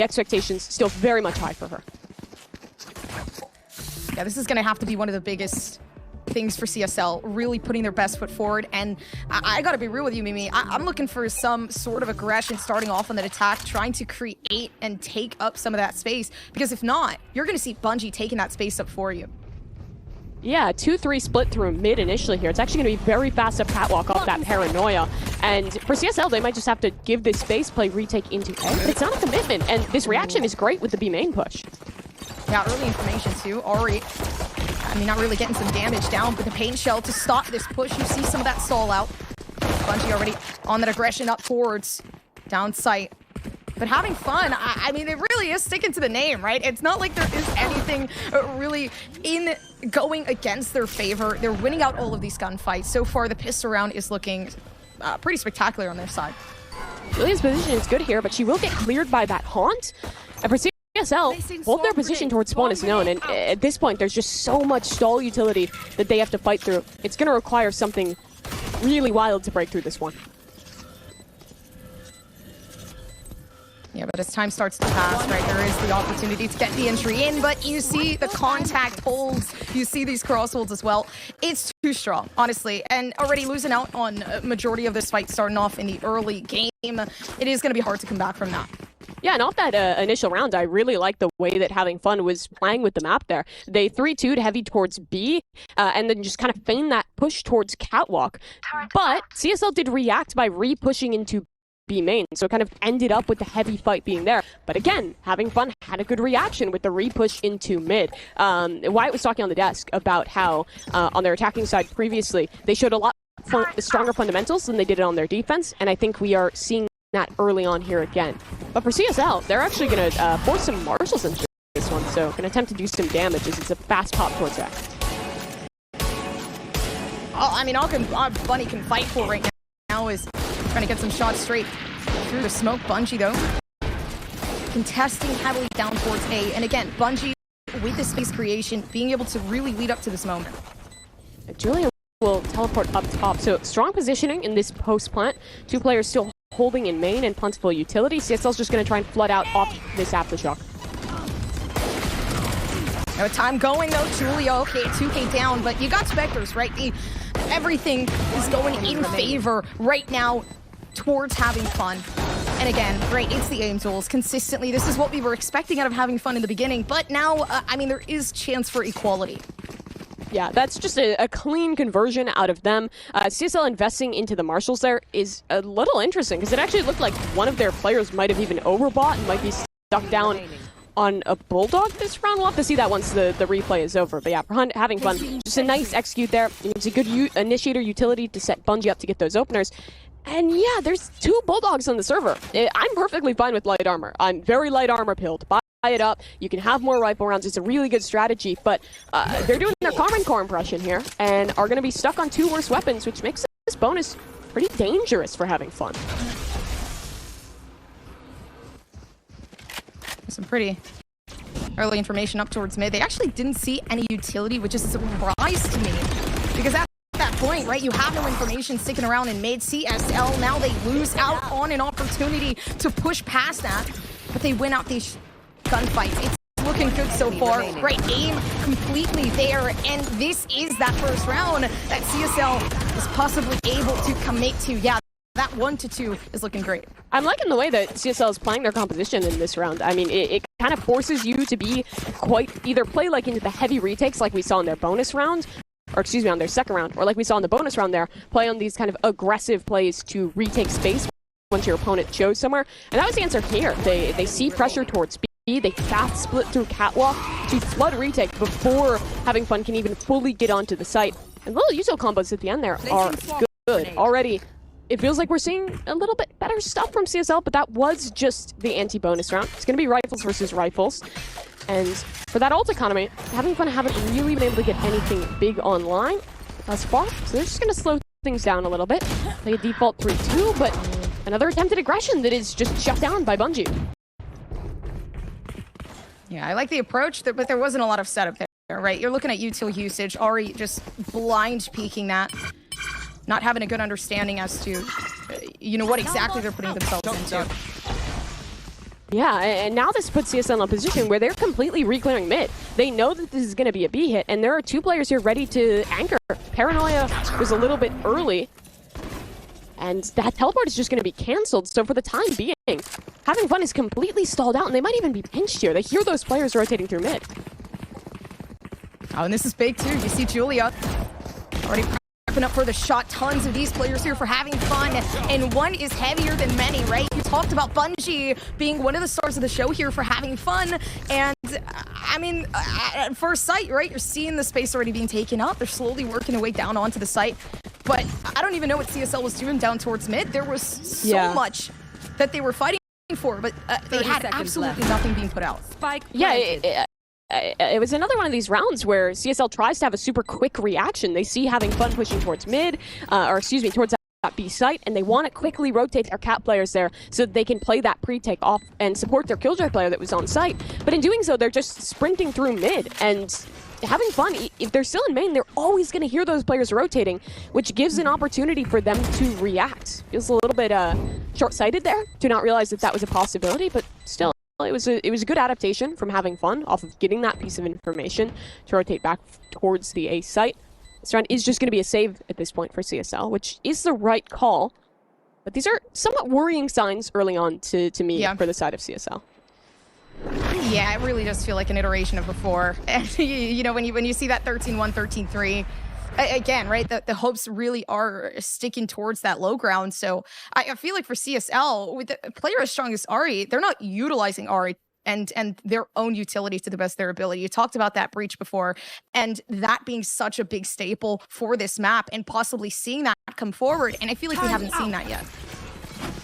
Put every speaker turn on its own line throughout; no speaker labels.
expectations still very much high for her.
Yeah, this is going to have to be one of the biggest things for CSL, really putting their best foot forward. And I got to be real with you, Mimi. I'm looking for some sort of aggression starting off on that attack, trying to create and take up some of that space. Because if not, you're going to see Bungie taking that space up for you.
Yeah, 2-3 split through mid initially here. It's actually going to be very fast up catwalk off that paranoia. And for CSL, they might just have to give this space play retake into A. But it's not a commitment. And this reaction is great with the B main push.
Yeah, early information too. Ori, I mean, not really getting some damage down, but the paint shell to stop this push. You see some of that stall out. Bungie already on that aggression up towards down sight. But having fun, I mean, it really is sticking to the name, right? It's not like there is anything really in going against their favor. They're winning out all of these gunfights. So far, the pistol round is looking pretty spectacular on their side.
Julia's position is good here, but she will get cleared by that haunt. And for CSL, hold their position towards spawn is known, and at this point, there's just so much stall utility that they have to fight through. It's going to require something really wild to break through this one.
Yeah, but as time starts to pass, right, there is the opportunity to get the entry in, but you see the contact holds, you see these cross holds as well. It's too strong, honestly, and already losing out on a majority of this fight starting off in the early game, it is going to be hard to come back from that.
Yeah, and off that initial round, I really like the way that Having Fun was playing with the map there. They 3-2'd heavy towards B, and then just kind of feigned that push towards catwalk. But CSL did react by re-pushing into B main, so it kind of ended up with the heavy fight being there. But again, Having Fun had a good reaction with the re-push into mid. Wyatt was talking on the desk about how on their attacking side previously, they showed a lot stronger fundamentals than they did on their defense, and I think we are seeing that early on here again. But for CSL, they're actually going to force some marshals into this one, so can attempt to do some damage as it's a fast pop towards that.
Oh, I mean, all Bunny can fight for right now is trying to get some shots straight through the smoke. Bungie, though, contesting heavily down towards A. And again, Bungie, with the space creation, being able to really lead up to this moment.
Julia will teleport up top. So strong positioning in this post plant. Two players still holding in main and plentiful utility. CSL's just going to try and flood out off this aftershock.
No time going, though. Julia, okay, 2K down, but you got Spectres, right? Everything is going in favor right now towards Having Fun. And again, right, it's the aim tools. Consistently, this is what we were expecting out of Having Fun in the beginning, but now, I mean, there is chance for equality.
Yeah, that's just a clean conversion out of them. CSL investing into the marshals there is a little interesting, because it actually looked like one of their players might have even overbought and might be stuck down on a Bulldog this round. We'll have to see that once the replay is over. But yeah, for Having Fun, just a nice execute there. It's a good initiator utility to set Bungie up to get those openers. And yeah, there's 2 Bulldogs on the server. I'm perfectly fine with light armor. I'm very light armor pilled. Buy it up. You can have more rifle rounds. It's a really good strategy, but they're doing their Common Core impression here and are going to be stuck on 2 worse weapons, which makes this bonus pretty dangerous for Having Fun.
Some pretty early information up towards mid. They actually didn't see any utility, which is a surprise to me, because at that point, right, you have no information sticking around in mid. CSL, now they lose out on an opportunity to push past that, but they win out these gunfights. It's looking good so far. Right, aim completely there, and this is that first round that CSL is possibly able to commit to. Yeah, that 1-2 is looking great.
I'm liking the way that CSL is playing their composition in this round. I mean, it kind of forces you to be either play like into the heavy retakes like we saw in their bonus round, or excuse me, on their second round, or like we saw in the bonus round there, play on these kind of aggressive plays to retake space once your opponent shows somewhere. And that was the answer here. They see pressure towards speed, they fast split through catwalk to flood retake before Having Fun can even fully get onto the site. And little util combos at the end there are good. Already, it feels like we're seeing a little bit better stuff from CSL, but that was just the anti-bonus round. It's going to be rifles versus rifles. And for that ult economy, Having Fun haven't really been able to get anything big online thus far. So they're just going to slow things down a little bit. Play a default 3-2, but another attempted aggression that is just shut down by Bungie.
Yeah, I like the approach, but there wasn't a lot of setup there, right? You're looking at util usage, already just blind peeking that. Not having a good understanding as to, you know, what exactly they're putting themselves into.
Yeah, and now this puts CSL in a position where they're completely re-clearing mid. They know that this is going to be a B hit, and there are two players here ready to anchor. Paranoia was a little bit early, and that teleport is just going to be canceled. So for the time being, Having Fun is completely stalled out, and they might even be pinched here. They hear those players rotating through mid.
Oh, and this is big too. You see Julia already prepping up for the shot. Tons of these players here for Having Fun, and one is heavier than many, right? You talked about Bungie being one of the stars of the show here for Having Fun, and I mean, at first sight, right? You're seeing the space already being taken up. They're slowly working their way down onto the site, but I don't even know what CSL was doing down towards mid. There was so much that they were fighting for, but they had absolutely nothing being put out.
Spike.
Yeah, it was another one of these rounds where CSL tries to have a super quick reaction. They see Having Fun pushing towards mid, towards that B site, and they want to quickly rotate their cat players there so that they can play that pre-take off and support their Killjoy player that was on site. But in doing so, they're just sprinting through mid, and Having Fun, if they're still in main, they're always going to hear those players rotating, which gives an opportunity for them to react. Feels a little bit short-sighted there to not realize that that was a possibility, but still. It was a good adaptation from Having Fun off of getting that piece of information to rotate back towards the A site. This round is just going to be a save at this point for CSL, which is the right call. But these are somewhat worrying signs early on to me for the side of CSL.
Yeah, it really does feel like an iteration of before. And you know, when you see that 13-1, 13-3, again, right, the hopes really are sticking towards that low ground. So I feel like for CSL, with a player as strong as Ari, they're not utilizing Ari and their own utility to the best of their ability. You talked about that breach before, and that being such a big staple for this map and possibly seeing that come forward. And I feel like we haven't seen that yet.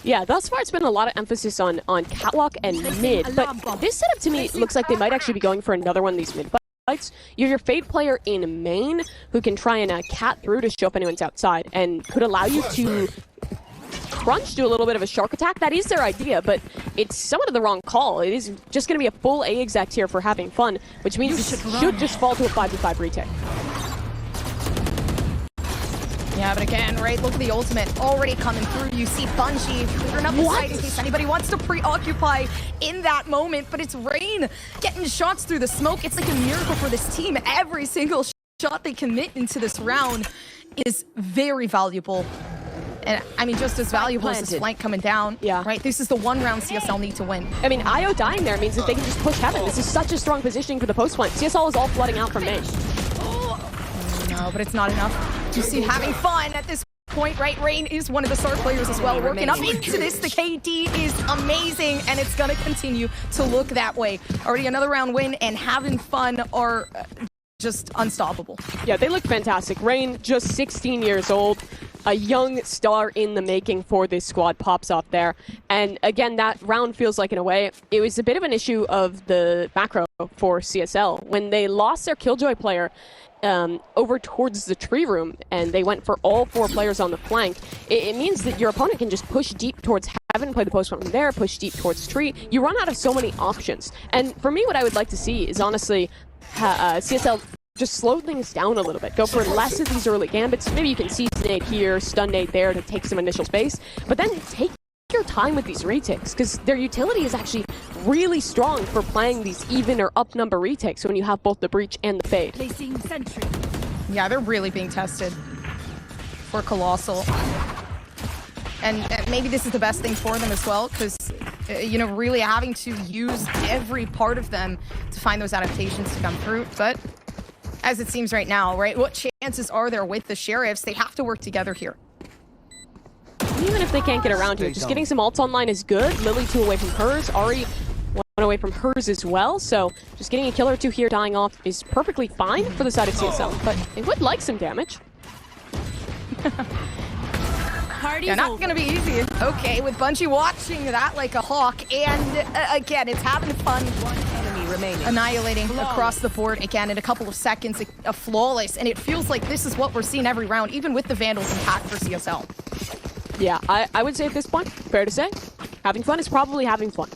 Yeah, thus far it's been a lot of emphasis on catwalk and mid, but this setup to me looks like they might actually be going for another one of these mid fights. You have your Fade player in main who can try and cat through to show up anyone's outside and could allow you to crunch, do a little bit of a shark attack. That is their idea, but it's somewhat of the wrong call. It is just going to be a full A exec here for Having Fun, which means it should just fall to a 5v5 retake.
Yeah, but again, right, look at the ultimate already coming through. You see Bungie clearing up the site in case anybody wants to preoccupy in that moment, but it's Rain getting shots through the smoke. It's like a miracle for this team. Every single shot they commit into this round is very valuable. And I mean, just as valuable as this flank coming down. Yeah. Right? This is the one round CSL need to win.
I mean, IO dying there means that they can just push heaven. This is such a strong positioning for the post flank. CSL is all flooding out from main.
No, but it's not enough. You see Having Fun at this point, right? Rain is one of the star players as well, working up into this. The KD is amazing, and it's going to continue to look that way. Already another round win, and Having Fun are just unstoppable.
Yeah, they look fantastic. Rain, just 16 years old, a young star in the making for this squad, pops off there. And again, that round feels like, in a way, it was a bit of an issue of the macro for CSL. When they lost their Killjoy player over towards the tree room, and they went for all 4 players on the flank, it means that your opponent can just push deep towards heaven, play the post from there, push deep towards tree. You run out of so many options. And for me, what I would like to see is, honestly, CSL just slow things down a little bit. Go for less of these early gambits. Maybe you can seize nade here, stun nade there to take some initial space, but then take your time with these retakes, because their utility is actually really strong for playing these even or up number retakes when you have both the breach and the fade.
Yeah, they're really being tested for Colossal. And maybe this is the best thing for them as well, because, you know, really having to use every part of them to find those adaptations to come through. But as it seems right now, right, what chances are there with the Sheriffs? They have to work together here.
Even if they can't get around here, just getting some ults online is good. Lily 2 away from hers. Ari 1 away from hers as well. So just getting a kill or 2 here, dying off, is perfectly fine for the side of CSL. But it would like some damage.
Yeah, not gonna be easy. Okay, with Bungie watching that like a hawk, and again, it's Having Fun.
One enemy remaining.
Annihilating across the board again in a couple of seconds, a flawless, and it feels like this is what we're seeing every round, even with the Vandals impact for CSL.
Yeah, I would say at this point, fair to say, Having Fun is probably having fun.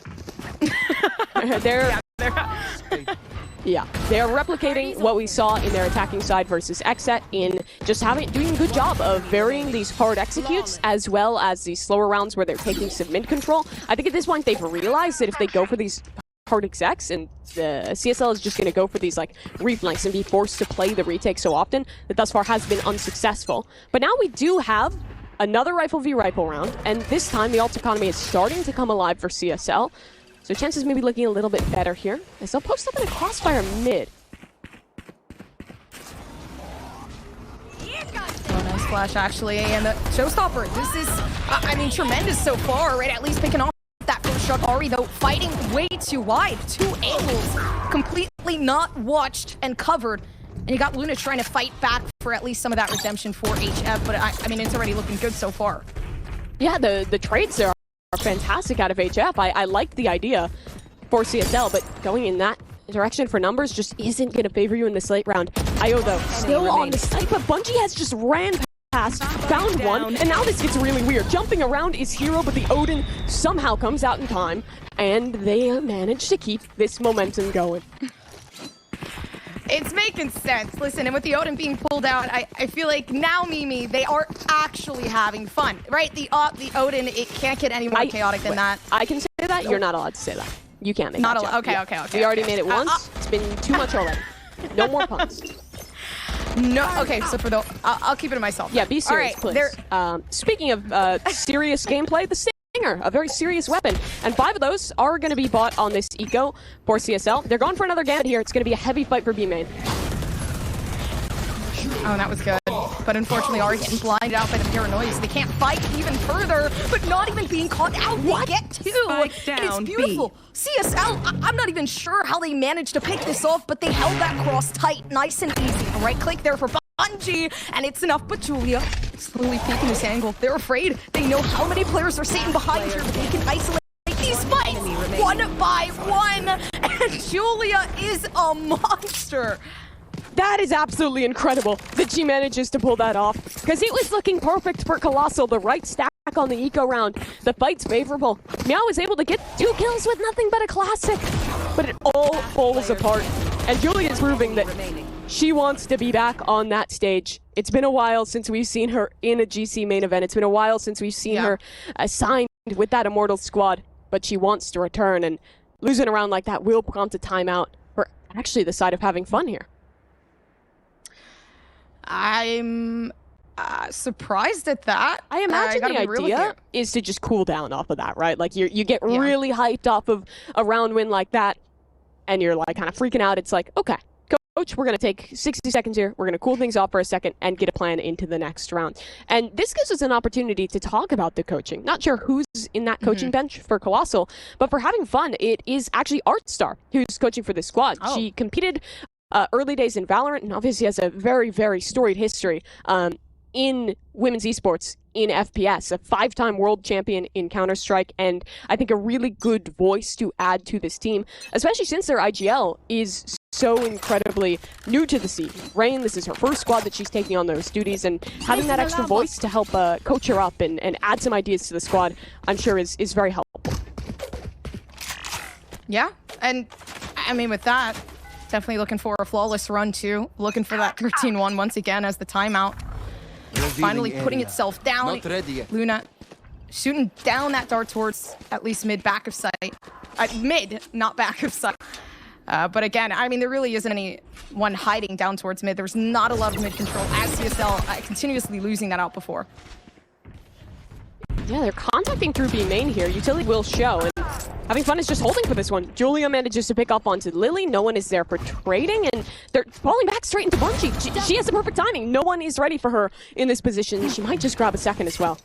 Yeah, they're replicating what we saw in their attacking side versus Xset in just doing a good job of varying these hard executes as well as these slower rounds where they're taking some mid control. I think at this point they've realized that if they go for these hard execs and the CSL is just going to go for these like reflanks and be forced to play the retake so often that thus far has been unsuccessful. But now we do have another rifle v rifle round, and this time the ult economy is starting to come alive for CSL. So chances maybe looking a little bit better here as they'll post up in a crossfire mid.
Oh, nice flash actually, and the showstopper. This is, I mean, tremendous so far, right? At least picking off that first shot. Ari though fighting way too wide, 2 angles, completely not watched and covered. And you got Luna trying to fight back for at least some of that redemption for HF, but I mean, it's already looking good so far. Yeah,
the trades there are fantastic out of HF. I like the idea for CSL, but going in that direction for numbers just isn't going to favor you in this late round. IO though, still on the site, but Bungie has just ran past, found one, and now this gets really weird. Jumping around is Hero, but the Odin somehow comes out in time, and they manage to keep this momentum going.
It's making sense. Listen, and with the Odin being pulled out, I feel like now, Mimi, they are actually having fun, right? The Odin, it can't get any more chaotic than that.
I can say that. You're not allowed to say that. You can't make
not
that
allowed.
joke.
Okay.
We already made it once. It's been too much already. No more puns.
No. Okay, so for the, I'll keep it to myself.
Yeah, be serious, please. Speaking of serious gameplay, the Stinger, a very serious weapon, and 5 of those are going to be bought on this eco for CSL. They're going for another gambit here. It's going to be a heavy fight for B main.
Oh, that was good. But unfortunately, Ari getting blinded out by the paranoia. They can't fight even further, but not even being caught out. What? They get 2. And it's beautiful. B. CSL, I'm not even sure how they managed to pick this off, but they held that cross tight, nice and easy. Right click there for Bungie, and it's enough. But Julia slowly peeking this angle. They're afraid. They know how many players are sitting behind here, but they can isolate these fights one by one. And Julia is a monster.
That is absolutely incredible that she manages to pull that off, because it was looking perfect for Colossal. The right stack on the eco round. The fight's favorable. Meow was able to get 2 kills with nothing but a classic, but it all falls apart. And Julia is proving that she wants to be back on that stage. It's been a while since we've seen her in a GC main event. It's been a while since we've seen her assigned with that Immortal squad, but she wants to return, and losing around like that will prompt a timeout for actually the side of having fun here.
I'm surprised at that.
I imagine the idea is to just cool down off of that, right? Like you get really hyped off of a round win like that, and you're like kind of freaking out. It's like, okay, coach, we're going to take 60 seconds here. We're going to cool things off for a second and get a plan into the next round. And this gives us an opportunity to talk about the coaching. Not sure who's in that coaching bench for Colossal, but for having fun, it is actually Artstar who's coaching for this squad. She competed early days in Valorant, and obviously has a very, very storied history in women's esports in FPS, a 5-time world champion in Counter-Strike, and I think a really good voice to add to this team, especially since their IGL is so incredibly new to the scene. Rain, this is her first squad that she's taking on those duties, and having that extra voice to help coach her up and add some ideas to the squad, I'm sure is very helpful.
Yeah, and I mean with that, definitely looking for a flawless run too. Looking for that 13-1 once again as the timeout. Finally putting itself down. Luna shooting down that dart towards at least mid back of sight. Mid, not back of sight. But again, I mean, there really isn't anyone hiding down towards mid. There's not a lot of mid control as CSL continuously losing that out before.
Yeah, they're contacting through B main here. Utility will show. And having fun is just holding for this one. Julia manages to pick up onto Lily. No one is there for trading, and they're falling back straight into Bungie. She has the perfect timing. No one is ready for her in this position. She might just grab a second as well.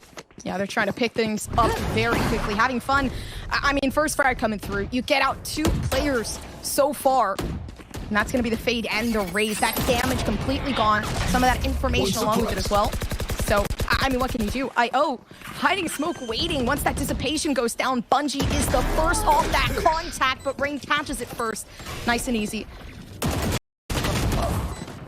Yeah, they're trying to pick things up very quickly. Having fun. I mean, first fire coming through. You get out 2 players so far. And that's going to be the fade and the raise. That damage completely gone. Some of that information along with it as well. So, I mean, what can you do? IO, hiding smoke, waiting. Once that dissipation goes down, Bungie is the first off that contact, but Rain catches it first. Nice and easy.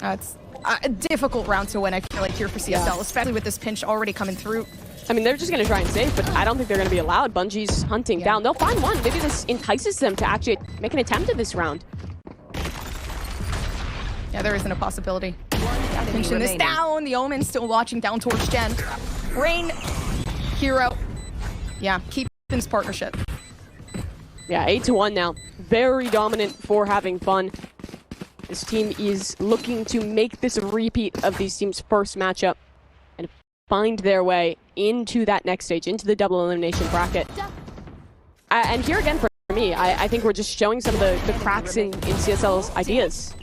It's a difficult round to win, I feel like, here for CSL, especially with this pinch already coming through.
I mean, they're just going to try and save, but I don't think they're going to be allowed. Bungie's hunting down. They'll find one. Maybe this entices them to actually make an attempt at this round.
Yeah, there isn't a possibility. Pinching this down. The Omen still watching down towards Jen. Rain, Hero. Yeah, keep this partnership.
Yeah, 8-1 now. Very dominant for having fun. This team is looking to make this a repeat of these teams' first matchup and find their way into that next stage, into the double elimination bracket. And here again, for me, I think we're just showing some of the cracks in CSL's ideas.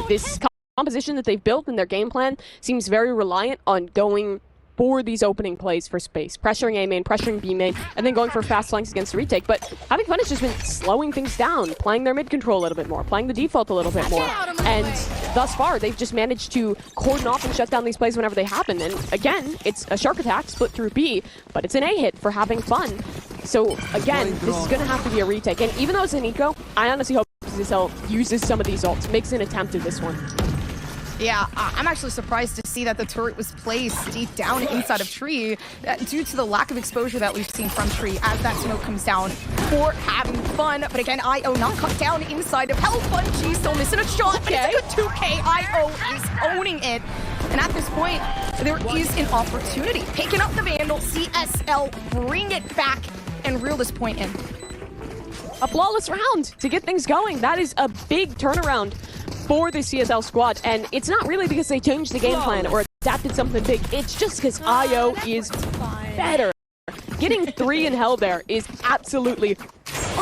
This composition that they've built in their game plan seems very reliant on going for these opening plays for space, pressuring A main, pressuring B main, and then going for fast flanks against the retake. But Having Fun has just been slowing things down, playing their mid control a little bit more, playing the default a little bit more. And thus far, they've just managed to cordon off and shut down these plays whenever they happen. And again, it's a shark attack split through B, but it's an A hit for Having Fun. So again, this is going to have to be a retake. And even though it's an eco, I honestly hope CSL uses some of these ults, makes an attempt at this one.
Yeah, I'm actually surprised to see that the turret was placed deep down inside of Tree due to the lack of exposure that we've seen from Tree as that smoke comes down for Having Fun. But again, IO not cut down inside of Hell Fun. G still missing a shot, but it's a good 2K. IO is owning it. And at this point, there is an opportunity. Picking up the Vandal, CSL, bring it back and reel this point in.
A flawless round to get things going. That is a big turnaround for the CSL squad, and it's not really because they changed the game plan or adapted something big. It's just because IO is better. Getting 3 in Hell there is absolutely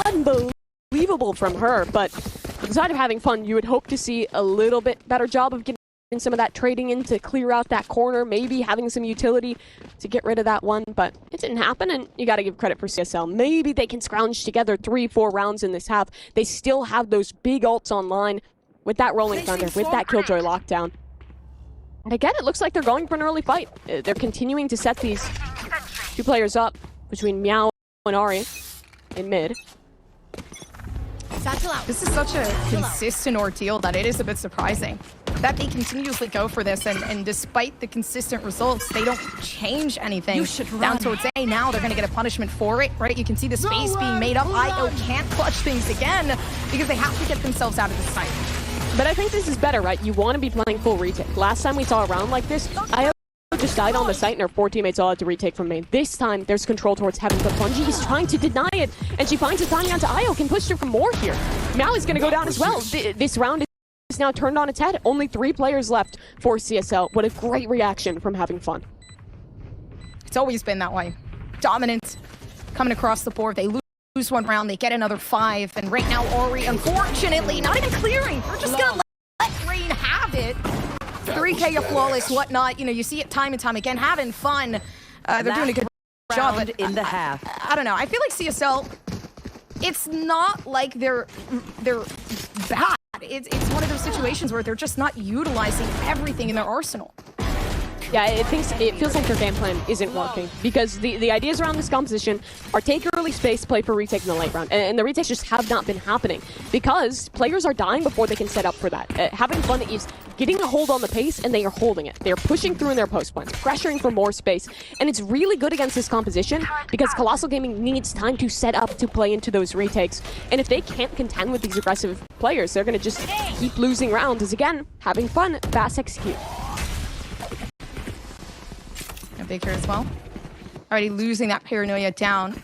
unbelievable from her, but on the side of Having Fun, you would hope to see a little bit better job of getting some of that trading in to clear out that corner, maybe having some utility to get rid of that one, but it didn't happen, and you got to give credit for CSL. Maybe they can scrounge together 3-4 rounds in this half. They still have those big ults online with that Rolling Thunder, with that Killjoy lockdown. And again, it looks like they're going for an early fight. They're continuing to set these two players up between Meow and Ari in mid.
This is such a consistent ordeal that it is a bit surprising that they continuously go for this, and despite the consistent results, they don't change anything. Down towards A now, they're going to get a punishment for it, right? You can see the space being made up. IO can't clutch things again because they have to get themselves out of the site.
But I think this is better, right? You want to be playing full retake. Last time we saw a round like this, IO just died on the site and her 4 teammates all had to retake from main. This time, there's control towards Heaven, but Bungie is trying to deny it, and she finds a Tanya onto IO, can push her for more here. Meow is going to go down as well. This round is now turned on its head. Only 3 players left for CSL. What a great reaction from Having Fun.
It's always been that way. Dominant coming across the board. They lose 1 round, they get another 5, and right now Ori, unfortunately, not even clearing. They're just gonna let Rain have it. 3K of flawless, whatnot. You know, you see it time and time again. Having Fun. They're doing a good job, but
in the half.
I don't know. I feel like CSL, it's not like they're bad. It's one of those situations where they're just not utilizing everything in their arsenal.
Yeah, it feels like their game plan isn't working because the ideas around this composition are take early space, play for retake in the late round, and the retakes just have not been happening because players are dying before they can set up for that. Having Fun is getting a hold on the pace, and they are holding it. They are pushing through in their post plans, pressuring for more space, and it's really good against this composition because Colossal Gaming needs time to set up to play into those retakes, and if they can't contend with these aggressive players, they're going to just keep losing rounds as, again, Having Fun, fast execute.
Big here as well. Already losing that paranoia down.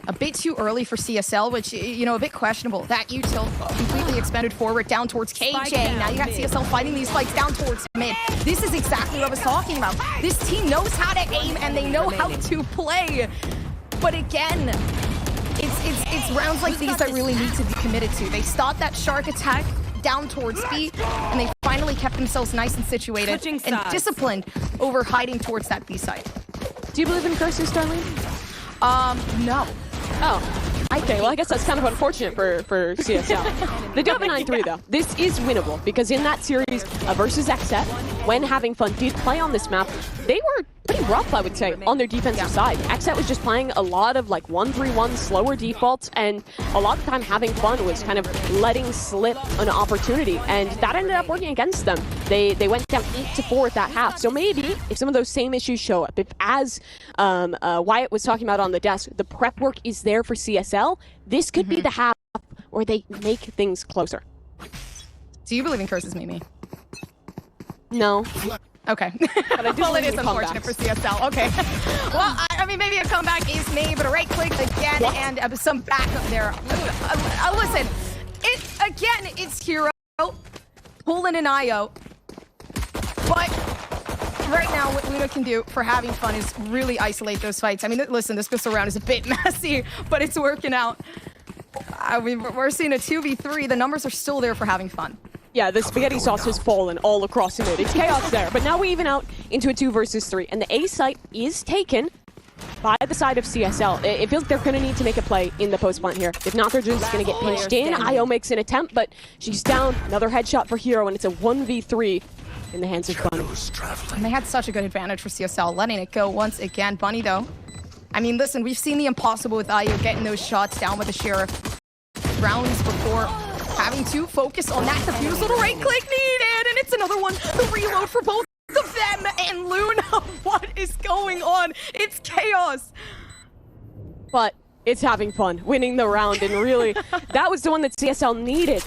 A bit too early for CSL, which, you know, a bit questionable. That util completely expanded forward down towards KJ. Now you got CSL fighting these fights down towards mid. This is exactly what I was talking about. This team knows how to aim and they know how to play. But again, it's rounds like these that really need to be committed to. They stopped that shark attack down towards B, and they finally kept themselves nice and situated and disciplined over hiding towards that B side.
Do you believe in curses, Darlene?
No.
Oh, okay. Well, I guess that's kind of unfortunate for CSL. They do have a 9-3, though. This is winnable because in that series versus XF, when Having Fun did play on this map, they were pretty rough, I would say, on their defensive side. XF was just playing a lot of like 1-3-1 slower defaults, and a lot of the time Having Fun was kind of letting slip an opportunity, and that ended up working against them. They went down 8-4 at that half. So maybe if some of those same issues show up, if as Wyatt was talking about on the desk, the prep work is there for CSL, this could be the half where they make things closer.
Do you believe in curses, Mimi?
No.
Okay.
But I do
well, it
believe
is
in
unfortunate
comebacks.
for CSL. Okay. Well, I mean, maybe a comeback is made, but a right click again
What?
and some backup there. Listen, it's Hero pulling an IO. But right now, what Luna can do for having fun is really isolate those fights. I mean, listen, this pistol round is a bit messy, but it's working out. I mean, we're seeing a 2v3. The numbers are still there for having fun.
Yeah, the spaghetti sauce has fallen all across the mid. It's chaos there. But now we even out into a 2 versus 3. And the A site is taken by the side of CSL. It feels like they're going to need to make a play in the post plant here. If not, they're just going to get pinched in. IO makes an attempt, but she's down. Another headshot for Hero, and it's a 1v3 in the hands of Bunny.
And they had such a good advantage for CSL, letting it go once again. Bunny, though. I mean, listen, we've seen the impossible with IO getting those shots down with the Sheriff rounds before. Having to focus on that defusal, the right click needed, and it's another one. The reload for both of them and Luna. What is going on? It's chaos.
But it's having fun, winning the round, and really, that was the one that CSL needed.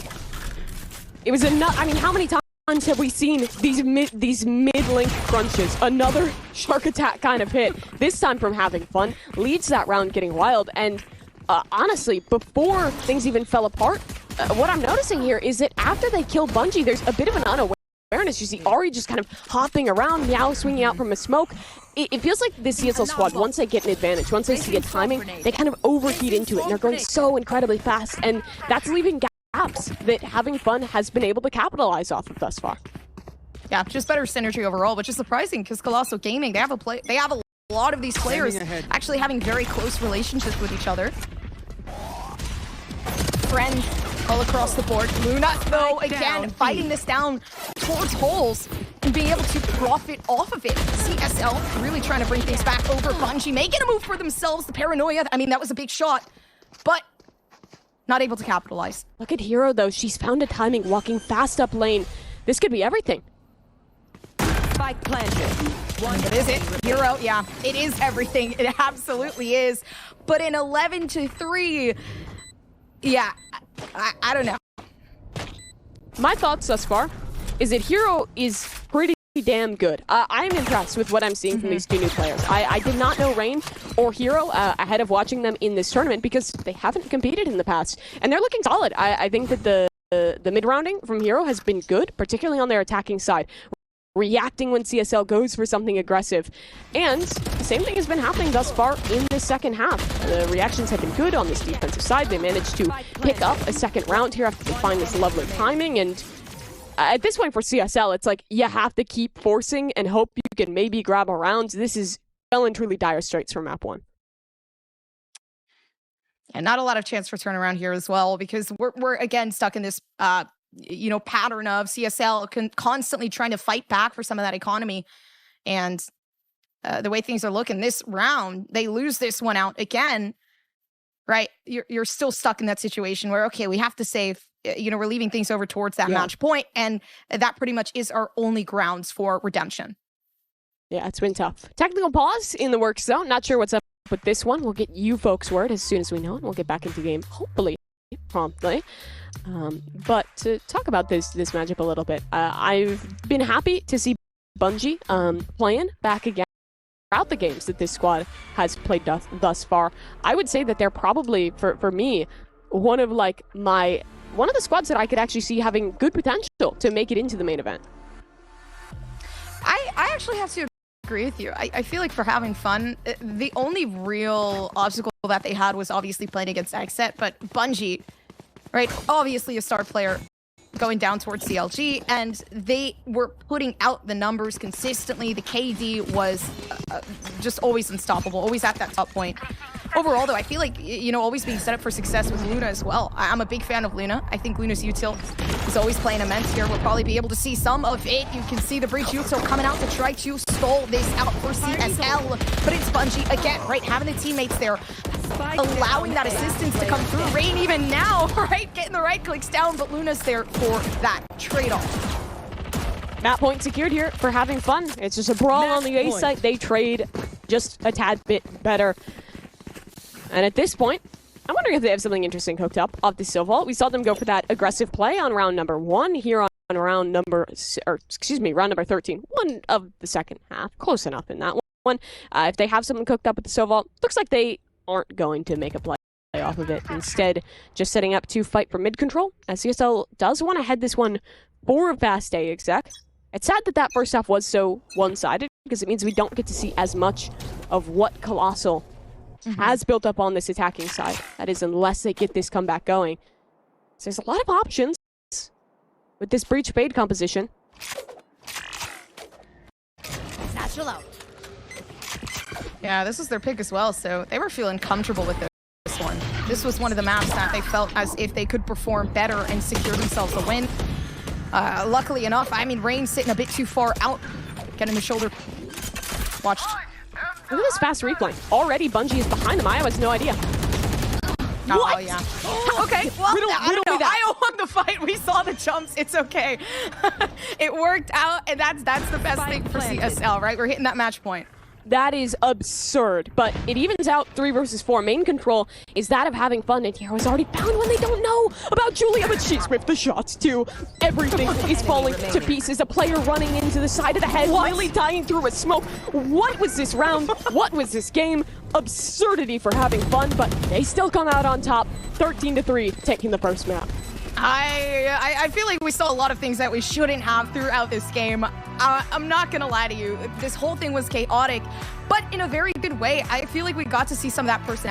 It was enough. I mean, how many times have we seen these mid-link crunches? Another shark attack kind of hit. This time from having fun, leads that round getting wild, and honestly, before things even fell apart, what I'm noticing here is that after they kill Bungie, there's a bit of an unawareness. You see Ari just kind of hopping around, Meow swinging out from a smoke. It feels like the CSL squad, once they get an advantage, once they see a timing, they kind of overheat into it, and they're going so incredibly fast, and that's leaving gaps that having fun has been able to capitalize off of thus far.
Yeah, just better synergy overall, which is surprising because Colossal Gaming, they have a lot of these players actually having very close relationships with each other. Friends all across the board. Luna, though, again, fighting this down towards holes and being able to profit off of it. CSL really trying to bring things back over. Bungie making a move for themselves. The paranoia, I mean, that was a big shot, but not able to capitalize.
Look at Hero, though. She's found a timing, walking fast up lane. This could be everything.
Spike planted.
But is it? Hero, yeah, it is everything. It absolutely is. But in 11-3, yeah, I don't know.
My thoughts thus far is that Hero is pretty damn good. I'm impressed with what I'm seeing from these two new players. I did not know Rain or Hero ahead of watching them in this tournament because they haven't competed in the past. And they're looking solid. I think that the mid-rounding from Hero has been good, particularly on their attacking side. Reacting when CSL goes for something aggressive. And the same thing has been happening thus far in the second half. The reactions have been good on this defensive side. They managed to pick up a second round here after they find this lovely timing. And at this point for CSL, it's like you have to keep forcing and hope you can maybe grab a round. This is well and truly dire straits for map 1.
And not a lot of chance for turnaround here as well because we're again stuck in this pattern of CSL constantly trying to fight back for some of that economy. And the way things are looking this round, they lose this one out again, right? You're still stuck in that situation where, okay, we have to save, we're leaving things over towards that match point, and that pretty much is our only grounds for redemption.
Yeah, it's been tough. Technical pause in the works, though. Not sure what's up with this one. We'll get you folks word as soon as we know, and we'll get back into game, hopefully, promptly. But to talk about this matchup a little bit, I've been happy to see Bungie playing back again throughout the games that this squad has played thus far. I would say that they're probably, for me, one of the squads that I could actually see having good potential to make it into the main event.
I actually have to agree with you. I feel like for having fun, the only real obstacle that they had was obviously playing against Xset, but Bungie, right, obviously a star player going down towards CLG, and they were putting out the numbers consistently. The KD was just always unstoppable, always at that top point. Overall, though, I feel like, always being set up for success with Luna as well. I'm a big fan of Luna. I think Luna's util is always playing immense here. We'll probably be able to see some of it. You can see the breach util coming out to try to stall this out for CSL, but it's Bungie again, right? Having the teammates there, allowing that assistance to come through. Rain even now, right? Getting the right clicks down, but Luna's there for that trade-off.
Map point secured here for having fun. It's just a brawl on the A site. They trade just a tad bit better. And at this point, I'm wondering if they have something interesting cooked up off the Silval. We saw them go for that aggressive play on round number 1 here on round number 13. One of the second half. Close enough in that one. If they have something cooked up with the Silval, looks like they aren't going to make a play off of it. Instead, just setting up to fight for mid control. As CSL does want to head this one for a fast A exec. It's sad that first half was so one-sided, because it means we don't get to see as much of what Colossal has built up on this attacking side. That is, unless they get this comeback going. So there's a lot of options with this breach fade composition.
Satchel out.
Yeah, this was their pick as well, so they were feeling comfortable with this one. This was one of the maps that they felt as if they could perform better and secure themselves a win. Luckily enough, I mean, Rain sitting a bit too far out, getting the shoulder. Watch.
Look at this fast replay. Already Bungie is behind them. I has no idea.
Oh,
What?
yeah. Okay, well, I don't know. I won the fight. We saw the jumps. It's okay. It worked out, and that's the best thing for CSL, right? We're hitting that match point.
That is absurd, but it evens out 3 versus 4. Main control is that of having fun, and Hero's already found when they don't know about Julia, but she's whipped the shots too. Everything is falling to pieces. A player running into the side of the head, Lily dying through a smoke. What was this round? What was this game? Absurdity for having fun, but they still come out on top, 13-3, taking the first map.
I feel like we saw a lot of things that we shouldn't have throughout this game. I'm not gonna lie to you. This whole thing was chaotic, but in a very good way. I feel like we got to see some of that personality.